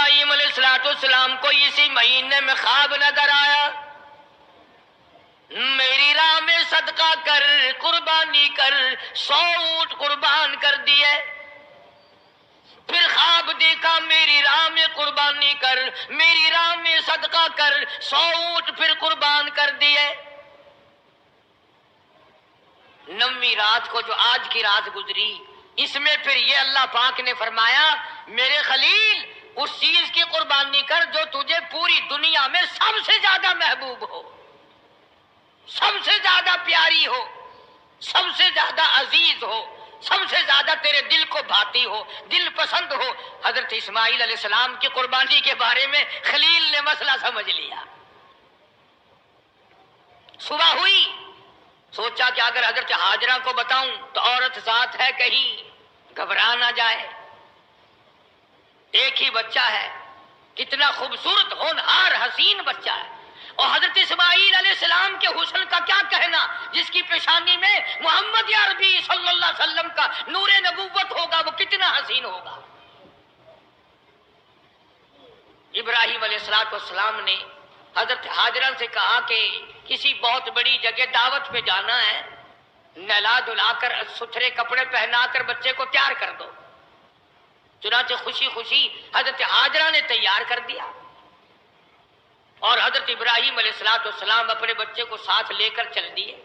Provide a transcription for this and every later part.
ابراہیم علیہ السلام کو اسی مہینے میں خواب نظر آیا، میری راہ میں صدقہ کر، قربانی کر، 100 اونٹ قربان کر دیے۔ پھر خواب دیکھا میری راہ میں قربانی کر، میری راہ میں صدقہ کر، 100 اونٹ پھر قربان کر دیے۔ 9ویں رات کو جو آج کی رات گزری، اس میں پھر یہ اللہ پاک نے فرمایا میرے خلیل اس چیز کی قربانی کر جو تجھے پوری دنیا میں سب سے زیادہ محبوب ہو، سب سے زیادہ پیاری ہو، سب سے زیادہ عزیز ہو، سب سے زیادہ تیرے دل کو بھاتی ہو، دل پسند ہو۔ حضرت اسماعیل علیہ السلام کی قربانی کے بارے میں خلیل نے مسئلہ سمجھ لیا۔ صبح ہوئی، سوچا کہ اگر حضرت ہاجرہ کو بتاؤں تو عورت ذات ہے کہیں گھبرا نہ جائے، ایک ہی بچہ ہے، کتنا خوبصورت ہونہار حسین بچہ ہے، اور حضرت اسماعیل علیہ السلام کے حسن کا کیا کہنا، جس کی پیشانی میں محمد عربی صلی اللہ علیہ وسلم کا نور نبوت ہوگا، وہ کتنا حسین ہوگا۔ ابراہیم علیہ السلام نے حضرت ہاجرہ سے کہا کہ کسی بہت بڑی جگہ دعوت پہ جانا ہے، نہلا دھلا کر ستھرے کپڑے پہنا کر بچے کو تیار کر دو۔ چنانچہ خوشی خوشی حضرت ہاجرہ نے تیار کر دیا، اور حضرت ابراہیم علیہ السلام اپنے بچے کو ساتھ لے کر چل دیے۔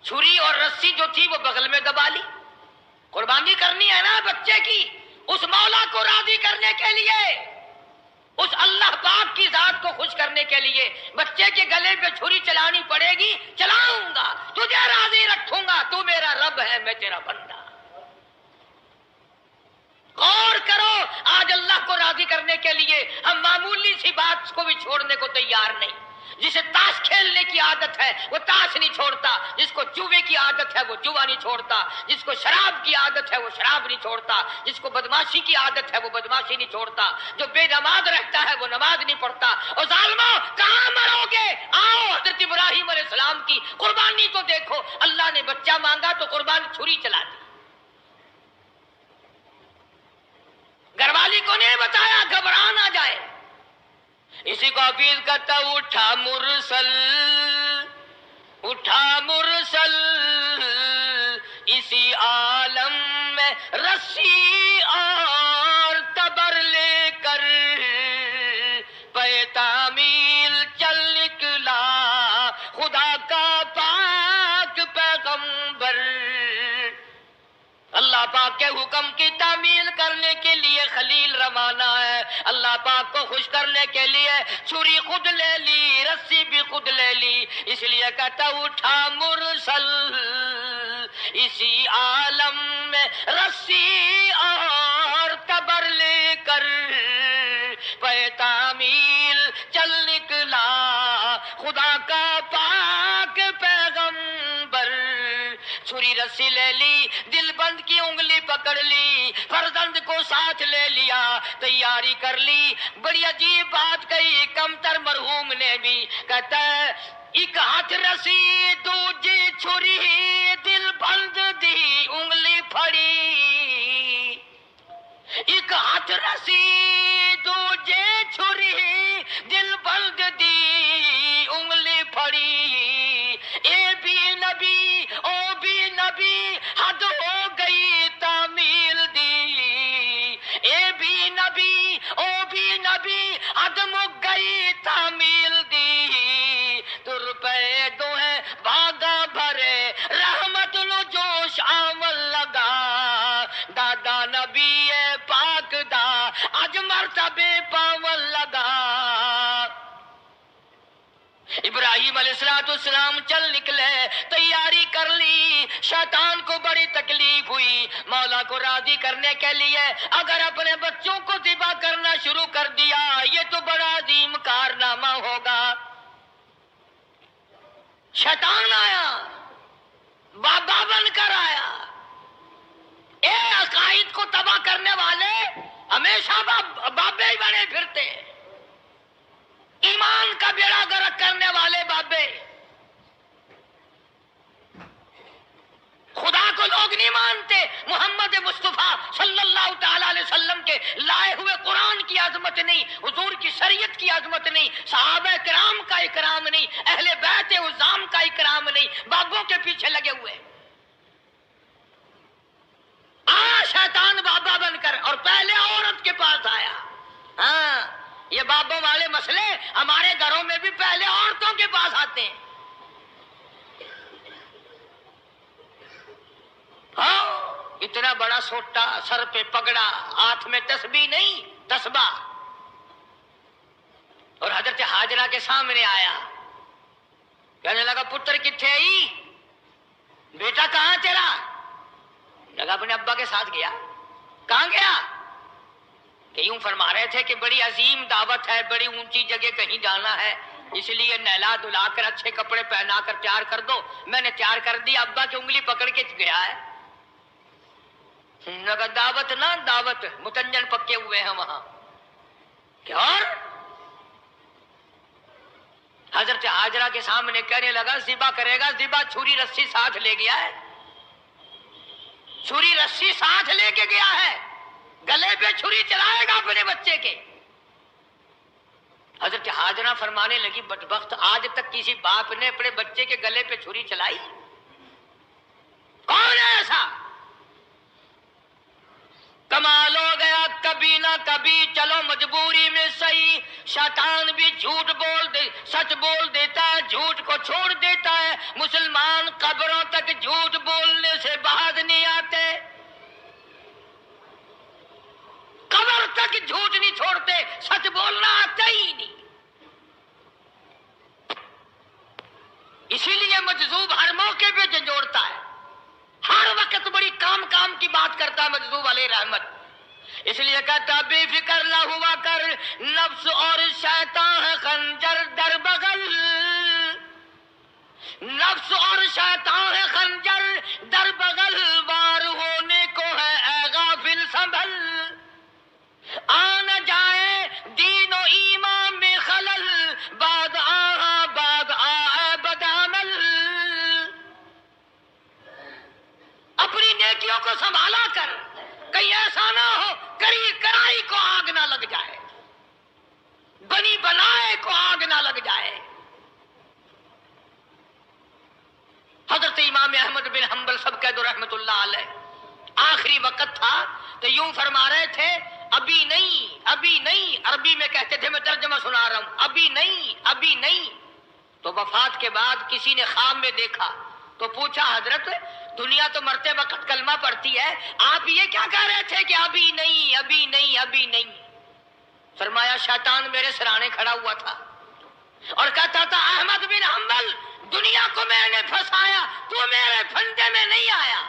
چھری اور رسی جو تھی وہ بغل میں دبا لی، قربانی کرنی ہے نا بچے کی، اس مولا کو راضی کرنے کے لیے، اس اللہ پاک کی ذات کو خوش کرنے کے لیے بچے کے گلے پہ چھری چلانی پڑے گی، چلاؤں گا، تجھے راضی رکھوں گا، تو میرا رب ہے، میں تیرا بندہ۔ غور کرو، آج اللہ کو راضی کرنے کے لیے ہم معمولی سی بات کو بھی چھوڑنے کو تیار نہیں۔ جسے تاش کھیلنے کی عادت ہے وہ تاش نہیں چھوڑتا، جس کو جوے کی عادت ہے وہ جوا نہیں چھوڑتا، جس کو شراب کی عادت ہے وہ شراب نہیں چھوڑتا، جس کو بدماشی کی عادت ہے وہ بدماشی نہیں چھوڑتا، جو بے نماز رہتا ہے وہ نماز نہیں پڑھتا۔ اور ظالموں کہاں مرو گے؟ آؤ حضرت ابراہیم علیہ السلام کی قربانی تو دیکھو، اللہ نے بچہ مانگا تو قربانی چھری چلا دی۔ گھر والی کو نہیں بتایا گھبرا نہ جائے۔ اسی کو حفیظ کہتا اٹھا مرسل، اٹھا مرسل اسی عالم میں رسی اور تبر لے کر، پے تعمیل چل نکلا خدا کا پاک پیغمبر۔ اللہ پاک کے حکم کی تعمیل کرنے کے لیے خلیل روانہ ہے، اللہ پاک کو خوش کرنے کے لیے چھری خود لے لی، رسی بھی خود لے لی، اس لیے کہتا اٹھا مرسل اسی عالم میں رسی اور تبر لے کر، پے تعمیل چل نکلا خدا کا پاک پیغمبر۔ چھری رسی لے لی، دل بند کی انگلی پکڑ لی، فرزند کو ساتھ لے لیا، تیاری کر لی۔ بڑی عجیب بات کہی کمتر مرحوم نے بھی، کہتا ہے ایک ہاتھ رسی دوجی چھری، دل بند دی انگلی پھڑی۔ ایک ہاتھ رسی دوجے چھری، دل بند دی انگلی پھڑی۔ اے بھی نبی او بھی نبی، حد ہو گئی تعمیل دی۔ اے بھی نبی او بھی نبی، حد مک گئی تعمیل دی۔ تر پہ دو ہے باغا بھرے، رحمت نو جوش آمل لگا، دادا نبی پاک دا اج مرتبے پاول لگا۔ ابراہیم علیہ السلام چل نکلے، تیاری کر لی۔ شیطان کو بڑی تکلیف ہوئی، مولا کو راضی کرنے کے لیے اگر اپنے بچوں کو ذبح کرنا شروع کر دیا یہ تو بڑا عظیم کارنامہ ہوگا۔ شیطان آیا، بابا بن کر آیا۔ اے عقائد کو تباہ کرنے والے ہمیشہ بابے ہی بنے پھرتے، ایمان کا بیڑا غرق کرنے والے بابے۔ خدا کو لوگ نہیں مانتے، محمد مصطفیٰ صلی اللہ تعالی علیہ وسلم کے لائے ہوئے قرآن کی عظمت نہیں، حضور کی شریعت کی عظمت نہیں، صحابہ کرام کا اکرام نہیں، اہل بیت عظام کا اکرام نہیں، بابوں کے پیچھے لگے ہوئے۔ شیطان بابا بن کر اور پہلے عورت کے پاس آیا۔ ہاں، یہ بابوں والے مسئلے ہمارے گھروں میں بھی پہلے عورتوں کے پاس آتے ہیں۔ ہاں، اتنا بڑا سوٹا، سر پہ پگڑا، ہاتھ میں تسبیح نہیں تسبیح، اور حضرت ہاجرہ کے سامنے آیا، کہنے لگا پتر کتھے ہی، بیٹا کہاں تیرا؟ لگا اپنے ابا کے ساتھ گیا۔ کہاں گیا؟ کہ یوں فرما رہے تھے کہ بڑی عظیم دعوت ہے، بڑی اونچی جگہ کہیں جانا ہے، اس لیے نہلا دھلا کر اچھے کپڑے پہنا کر تیار کر دو۔ میں نے تیار کر دی، ابا کی انگلی پکڑ کے گیا ہے۔ لگا دعوت نہ دعوت، متنجن پکے ہوئے ہیں وہاں۔ کہ اور حضرت ہاجرہ کے سامنے کہنے لگا ذبح کرے گا، ذبح چھری رسی ساتھ لے گیا ہے، چھری رسی ساتھ لے کے گیا ہے، گلے پہ چھری چلائے گا اپنے بچے کے۔ حضرت ہاجرہ فرمانے لگی بدبخت، آج تک کسی باپ نے اپنے بچے کے گلے پہ چھری چلائی؟ کون ہے ایسا؟ کمال ہو گیا، کبھی نہ کبھی چلو مجبوری میں صحیح، شیطان بھی جھوٹ سچ بول دیتا ہے، جھوٹ کو چھوڑ دیتا ہے۔ مسلمان قبروں تک جھوٹ بولنے سے باز نہیں آتے، قبر تک جھوٹ نہیں چھوڑتے، سچ بولنا آتا ہی نہیں۔ اسی لیے مجذوب ہر موقع پہ جھنجھوڑتا ہے، ہر وقت بڑی کام کی بات کرتا ہے مجذوب علیہ رحمت۔ اس لیے کہتا بے فکر نہ ہوا کر، نفس اور شیطان ہے خنجر در بغل، نفس اور شیطان ہے خنجر در بغل، وار ہونے کو ہے اے غافل سنبھل، آ نہ جائے دین و ایمان میں خلل، بعد آئے بدعمل۔ اپنی نیکیوں کو سنبھالا کر، کہیں ایسا نہ ہو کرائی کو آگ نہ لگ جائے، بنی بنائے کو آگ نہ لگ جائے۔ حضرت امام احمد بن حنبل سب کہہ دو رحمت اللہ علیہ، آخری وقت تھا تو یوں فرما رہے تھے ابھی نہیں ابھی نہیں، عربی میں کہتے تھے، میں ترجمہ سنا رہا ہوں، ابھی نہیں ابھی نہیں۔ تو وفات کے بعد کسی نے خواب میں دیکھا تو پوچھا حضرت دنیا تو مرتے وقت کلمہ پڑھتی ہے، آپ یہ کیا کہہ رہے تھے کہ ابھی نہیں ابھی نہیں ابھی نہیں؟ فرمایا شیطان میرے سرانے کھڑا ہوا تھا اور کہتا تھا احمد بن حنبل دنیا کو میں نے پھنسایا، تو میرے پھندے میں نہیں آیا،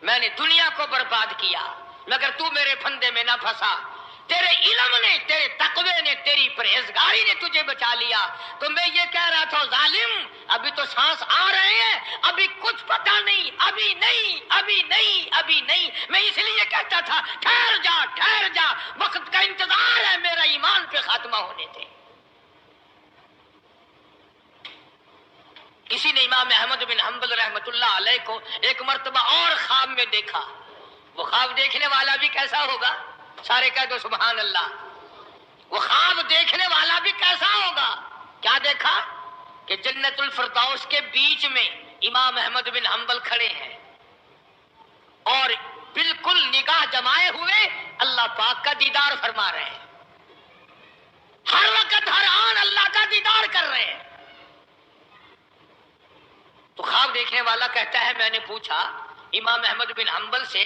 میں نے دنیا کو برباد کیا مگر تو میرے پھندے میں نہ پھنسا، تیرے علم نے، تیرے تقوی نے، تیری پرہیزگاری نے تجھے بچا لیا۔ تو میں یہ کہہ رہا تھا ظالم ابھی تو سانس آ رہے ہیں، ابھی کچھ پتہ نہیں، ابھی نہیں ابھی نہیں ابھی نہیں۔ میں اس لیے کہتا تھا ٹھہر جا، وقت کا انتظار ہے، میرا ایمان پہ خاتمہ ہونے دے۔ کسی نے امام احمد بن حنبل رحمت اللہ علیہ کو ایک مرتبہ اور خواب میں دیکھا۔ وہ خواب دیکھنے والا بھی کیسا ہوگا؟ سارے کہہ دو سبحان اللہ۔ وہ خواب دیکھنے والا بھی کیسا ہوگا؟ کیا دیکھا کہ جنت الفردوس کے بیچ میں امام احمد بن حنبل کھڑے ہیں اور بالکل نگاہ جمائے ہوئے اللہ پاک کا دیدار فرما رہے ہیں، ہر وقت ہر آن اللہ کا دیدار کر رہے ہیں۔ تو خواب دیکھنے والا کہتا ہے میں نے پوچھا امام احمد بن حنبل سے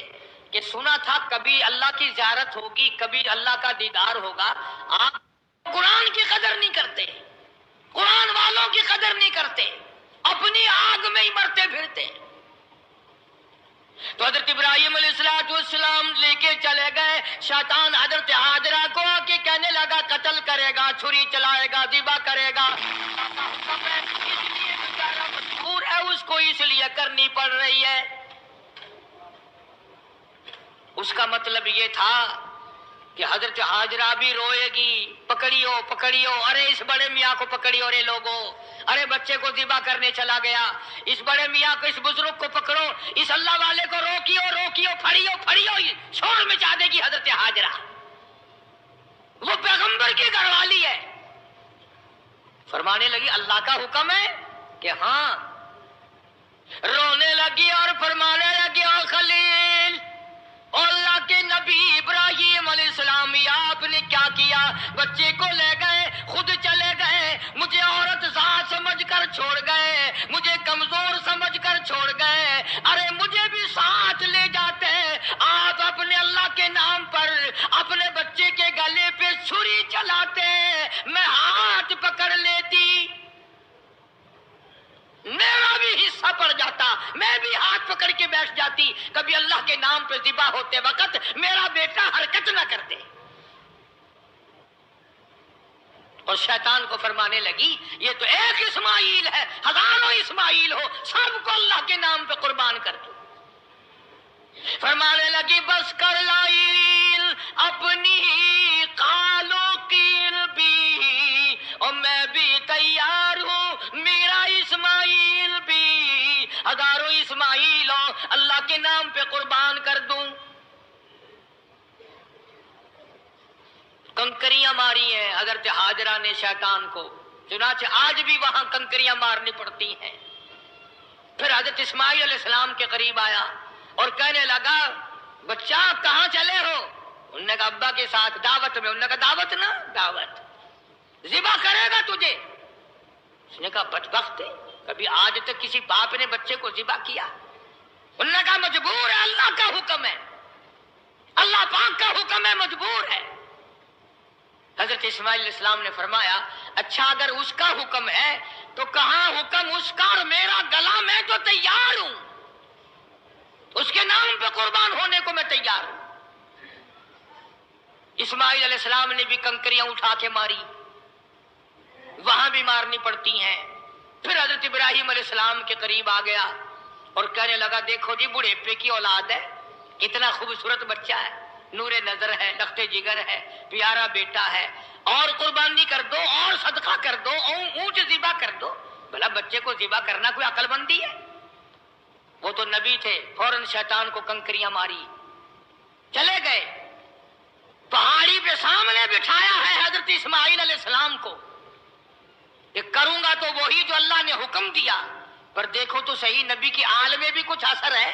کہ سنا تھا کبھی اللہ کی زیارت ہوگی، کبھی اللہ کا دیدار ہوگا، آپ قرآن کی قدر نہیں کرتے، قرآن والوں کی قدر نہیں کرتے، اپنی آگ میں ہی مرتے پھرتے۔ تو حضرت ابراہیم علیہ السلام لے کے چلے گئے، شیطان حضرت ہاجرہ کو آ کے کہنے لگا قتل کرے گا، چھری چلائے گا، ذبح کرے گا، مجبور ہے، اس کو اس لیے کرنی پڑ رہی ہے۔ اس کا مطلب یہ تھا کہ حضرت ہاجرہ بھی روئے گی، پکڑیو پکڑیو، ارے اس بڑے میاں کو پکڑیو رے لوگوں، ارے بچے کو ذبح کرنے چلا گیا، اس بڑے میاں کو، اس بزرگ کو پکڑو، اس اللہ والے کو روکیو روکیو، پھڑیو پھڑیو، شور مچا دے گی حضرت ہاجرہ، وہ پیغمبر کی گھر والی ہے۔ فرمانے لگی اللہ کا حکم ہے کہ ہاں، رونے لگی اور فرمانے لگی او خلیل، او اللہ کے نبی ابراہیم علیہ السلام، آپ نے کیا کیا؟ بچے کو لے گئے، خود چلے گئے، مجھے عورت ذات سمجھ کر چھوڑ گئے، مجھے کمزور سمجھ کر چھوڑ گئے، ارے مجھے بھی ساتھ لے جاتے، آپ اپنے اللہ کے نام پر اپنے بچے کے گلے پہ چھری چلاتے، میں ہاتھ پکڑ لیتی، میرا بھی حصہ پڑ جاتا، میں بھی ہاتھ پکڑ کے بیٹھ جاتی، کبھی اللہ کے نام پہ ذبح ہوتے وقت میرا بیٹا حرکت نہ کرتے۔ اور شیطان کو فرمانے لگی یہ تو ایک اسماعیل ہے، ہزاروں اسماعیل ہو، سب کو اللہ کے نام پہ قربان کر دو۔ فرمانے لگی بس کر لائل اپنی قالو قیل بھی، اور میں بھی تیار ہوں، میرا اسماعیل بھی، ہزاروں اسماعیل ہو، اللہ کے نام پہ قربان کر دوں۔ کنکریاں ماری ہیں حضرت ہاجرہ نے شیطان کو، چنانچہ آج بھی وہاں کنکریاں مارنی پڑتی ہیں۔ پھر حضرت اسماعیل علیہ السلام کے قریب آیا اور کہنے لگا بچہ کہاں چلے ہو؟ انہوں نے کہا ابا کے ساتھ دعوت میں۔ انہوں نے کہا دعوت نہ دعوت، ذبح کرے گا تجھے؟ اس نے کہا بدبخت ہے، کبھی آج تک کسی باپ نے بچے کو ذبح کیا؟ انہوں نے کہا مجبور ہے، اللہ کا حکم ہے، اللہ پاک کا حکم ہے، مجبور ہے۔ حضرت اسماعیل علیہ السلام نے فرمایا اچھا اگر اس کا حکم ہے تو کہاں حکم اس کا اور میرا گلا، میں تو تیار ہوں، اس کے نام پہ قربان ہونے کو میں تیار ہوں۔ اسماعیل علیہ السلام نے بھی کنکریاں اٹھا کے ماری، وہاں بھی مارنی پڑتی ہیں۔ پھر حضرت ابراہیم علیہ السلام کے قریب آ گیا اور کہنے لگا دیکھو جی بڑھیپے کی اولاد ہے، اتنا خوبصورت بچہ ہے، نور نظر ہے، لخت جگر ہے، پیارا بیٹا ہے، اور قربانی کر دو، اور صدقہ کر دو، اور اونٹ ذبح کر دو۔ بھلا بچے کو ذبح کرنا کوئی عقل مندی ہے؟ وہ تو نبی تھے، فوراً شیطان کو کنکریاں ماری، چلے گئے۔ پہاڑی پہ سامنے بٹھایا ہے حضرت اسماعیل علیہ السلام کو، کہ کروں گا تو وہی جو اللہ نے حکم دیا، پر دیکھو تو صحیح نبی کی آل میں بھی کچھ اثر ہے،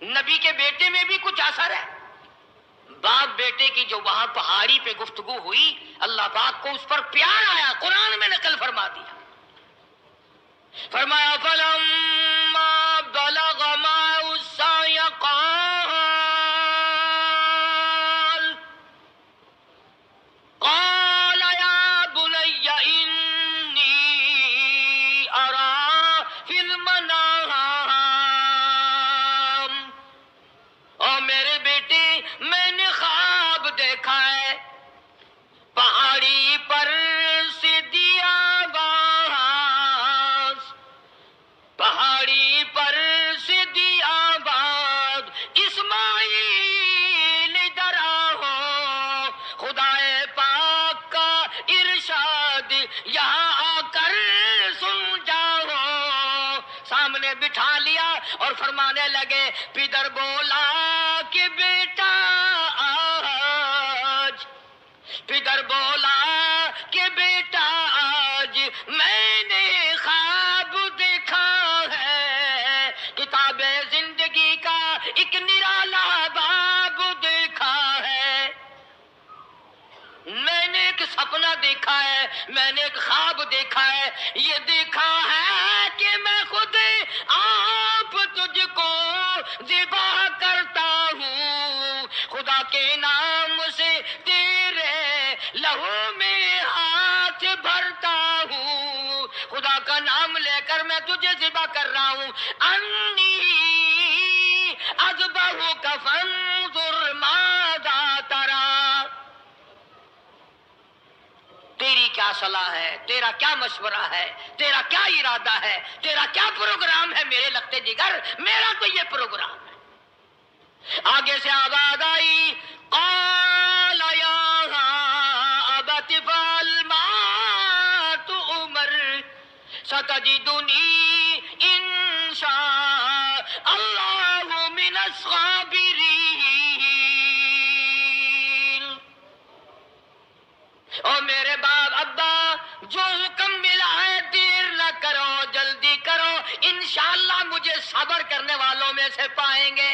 نبی کے بیٹے میں بھی کچھ اثر ہے۔ باپ بیٹے کی جو وہاں پہاڑی پہ گفتگو ہوئی، اللہ پاک کو اس پر پیار آیا، قرآن میں نقل فرما دیا۔ فرمایا فَلَمَّا بَلَغَ مَعَهُ السَّعْيَ قَالَ يَا بُنَيَّ إِنِّي أَرَىٰ فِي الْمَنَامِ، اور میرے بیٹے میں نے خواب دیکھا ہے، پہاڑی پر سے دیا باز، پہاڑی پر سے دیا باز، اسماعیل ادھر آؤ، خدائے پاک کا ارشاد یہاں آ کر سن جاؤ۔ سامنے بٹھا لیا اور فرمانے لگے، پدر بولا کہ بیٹا آج، پدر بولا کہ بیٹا آج میں نے خواب دیکھا ہے، کتاب زندگی کا ایک نرالا باب دیکھا ہے، میں نے ایک سپنا دیکھا ہے، میں نے ایک خواب دیکھا ہے، یہ دیکھا ہے کہ میں خود آپ تجھ کو ذبح کرتا ہوں، خدا کے نام سے تیرے لہو میں ہاتھ بھرتا ہوں، خدا کا نام لے کر میں تجھے ذبح کر رہا ہوں۔ انی اذبحک فانظر ماذا تری، تیری کیا صلاح ہے، تیرا کیا مشورہ ہے، تیرا کیا ارادہ ہے، تیرا کیا پروگرام ہے میرے لختے جگر؟ میرا تو یہ پروگرام ہے۔ آگے سے آواز آئی قال ستجدنی انشاء اللہ من الصابرین۔ او میرے باپ ابا، جو حکم ملا ہے دیر نہ کرو، جلدی کرو، انشاءاللہ مجھے صبر کرنے والوں میں سے پائیں گے،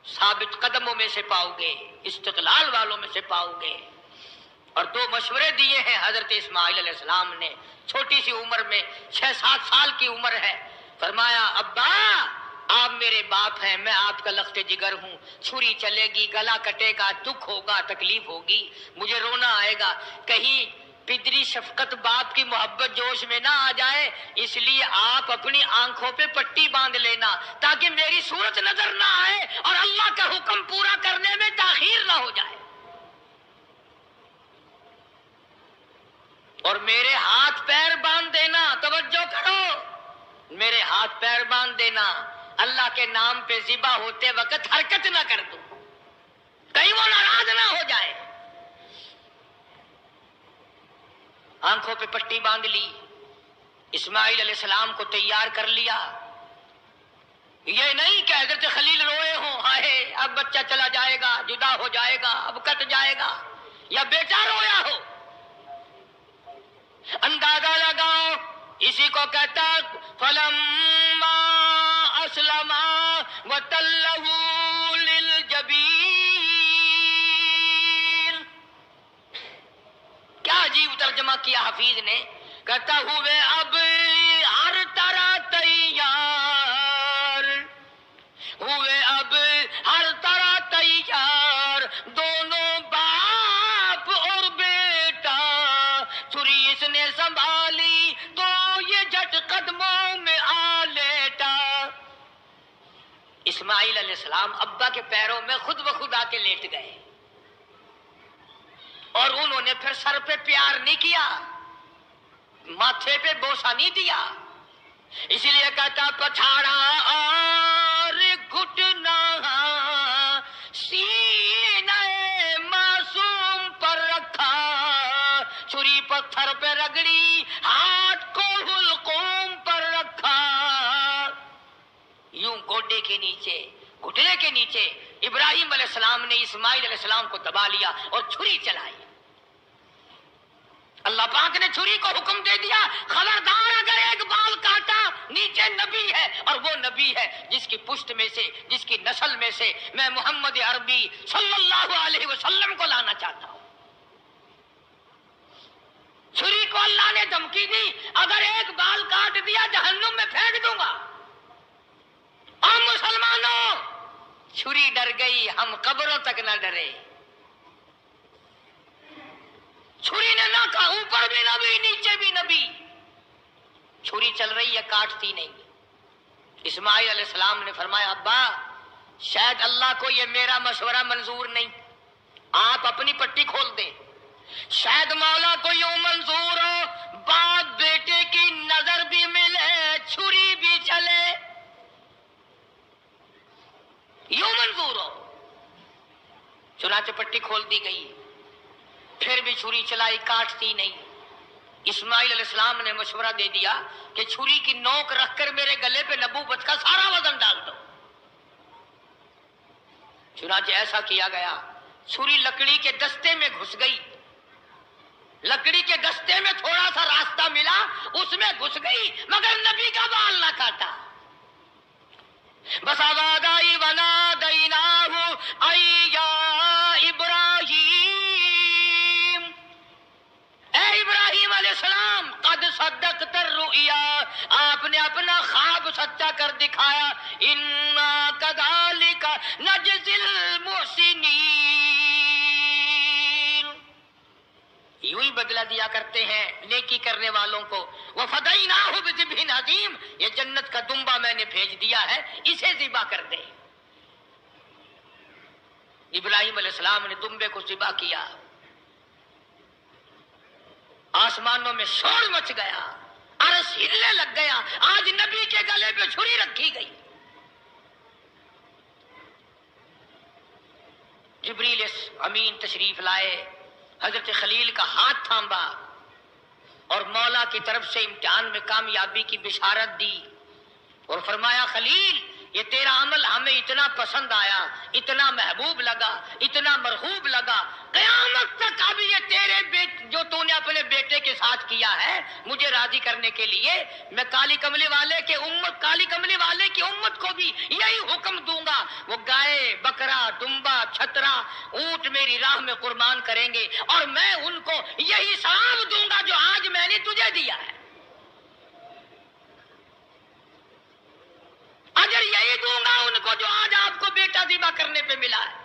ثابت قدموں میں سے پاؤ گے، استقلال والوں میں سے پاؤ گے۔ اور دو مشورے دیے ہیں حضرت اسماعیل علیہ السلام نے، چھوٹی سی عمر میں، 6-7 سال کی عمر ہے۔ فرمایا ابا آپ میرے باپ ہیں، میں آپ کا لخت جگر ہوں، چھری چلے گی، گلا کٹے گا، دکھ ہوگا، تکلیف ہوگی، مجھے رونا آئے گا، کہیں پدری شفقت باپ کی محبت جوش میں نہ آ جائے، اس لیے آپ اپنی آنکھوں پہ پٹی باندھ لینا تاکہ میری صورت نظر نہ آئے اور اللہ کا حکم پورا کرنے میں تاخیر نہ ہو جائے، اور میرے ہاتھ پیر باندھ دینا، توجہ کرو، میرے ہاتھ پیر باندھ دینا، اللہ کے نام پہ ذبح ہوتے وقت حرکت نہ کر دو، کہیں وہ ناراض نہ ہو جائے۔ آنکھوں پہ پٹی باندھ لی، اسماعیل علیہ السلام کو تیار کر لیا۔ یہ نہیں کہ حضرت خلیل روئے ہوں، ہائے اب بچہ چلا جائے گا، جدا ہو جائے گا، اب کٹ جائے گا، یا بیٹا رویا ہو۔ اندازہ لگاؤ، اسی کو کہتا فلما اسلما وتلہ للجبین۔ کیا عجیب ترجمہ کیا حفیظ نے، کہتا ہوئے اب ہر طرح تیار ہوئے، اب ہر طرح تیار، دونوں باپ اور بیٹا، چھری اس نے سنبھالی تو یہ جھٹ قدموں میں آ لیٹا۔ اسماعیل علیہ السلام ابا کے پیروں میں خود بخود آ کے لیٹ گئے، اور انہوں نے پھر سر پہ پیار نہیں کیا، ماتھے پہ بوسہ نہیں دیا، اسی لیے کہتا پچھاڑا اور گھٹنا سینہ معصوم پر رکھا، چھری پتھر پہ رگڑی، ہاتھ کو حلقوم پر رکھا، یوں گوڈے کے نیچے، گھٹنے کے نیچے ابراہیم علیہ السلام نے اسماعیل علیہ السلام کو دبا لیا اور چھری چلائی۔ اللہ پاک نے چھری کو حکم دے دیا، خبردار اگر ایک بال کاٹا، نیچے نبی ہے، اور وہ نبی ہے جس کی پشت میں سے، جس کی نسل میں سے میں محمد عربی صلی اللہ علیہ وسلم کو لانا چاہتا ہوں۔ چھری کو اللہ نے دھمکی دی، اگر ایک بال کاٹ دیا جہنم میں پھینک دوں گا۔ اور مسلمانوں، چھری ڈر گئی، ہم قبروں تک نہ ڈرے۔ چھری نے نہ کہا، اوپر بھی نبی نیچے بھی نبی، چھری چل رہی ہے، کاٹتی نہیں۔ اسماعیل علیہ السلام نے فرمایا ابا شاید اللہ کو یہ میرا مشورہ منظور نہیں، آپ اپنی پٹی کھول دیں، شاید مولا کو یوں منظور ہو باپ بیٹے کی نظر بھی ملے، چھری بھی چلے، یوں منظور ہو۔ چنانچہ پٹی کھول دی گئی، پھر بھی چھری چلائی، کاٹتی نہیں۔ اسماعیل علیہ السلام نے مشورہ دے دیا کہ چھری کی نوک رکھ کر میرے گلے پہ نبوت کا سارا وزن ڈال دو۔ چنانچہ ایسا کیا گیا، چھری لکڑی کے دستے میں گھس گئی، لکڑی کے دستے میں تھوڑا سا راستہ ملا، اس میں گھس گئی، مگر نبی کا بال نہ کاٹا۔ بس آواز آئی ونادیناہ ای یا ابراہیم، اے ابراہیم علیہ السلام قد صدقت الرؤیا، آپ نے اپنا خواب سچا کر دکھایا، انا کذالک نجزی المحسنین، یوں ہی بدلہ دیا کرتے ہیں نیکی کرنے والوں کو۔ وفدیناہ بذبح عظیم، یہ جنت کا دمبا میں نے بھیج دیا ہے، اسے ذبح کر دے۔ ابراہیم علیہ السلام نے دمبے کو ذبح کیا، آسمانوں میں شور مچ گیا، عرش ہلنے لگ گیا، آج نبی کے گلے پہ چھری رکھی گئی۔ جبریل امین تشریف لائے، حضرت خلیل کا ہاتھ تھاما، اور مولا کی طرف سے امتحان میں کامیابی کی بشارت دی اور فرمایا خلیل یہ تیرا عمل ہمیں اتنا پسند آیا، اتنا محبوب لگا، اتنا مرغوب لگا، قیامت تک اب یہ تیرے جو تو نے اپنے بیٹے کے ساتھ کیا ہے مجھے راضی کرنے کے لیے میں کالی کملی والے کی امت کو بھی یہی حکم دوں گا، وہ گائے بکرا دمبا چھترا اونٹ میری راہ میں قربان کریں گے اور میں ان کو یہی ثواب دوں گا جو آج میں نے تجھے دیا ہے، اگر یہی دوں گا ان کو جو آج آپ کو بیٹا ذبح کرنے پہ ملا ہے۔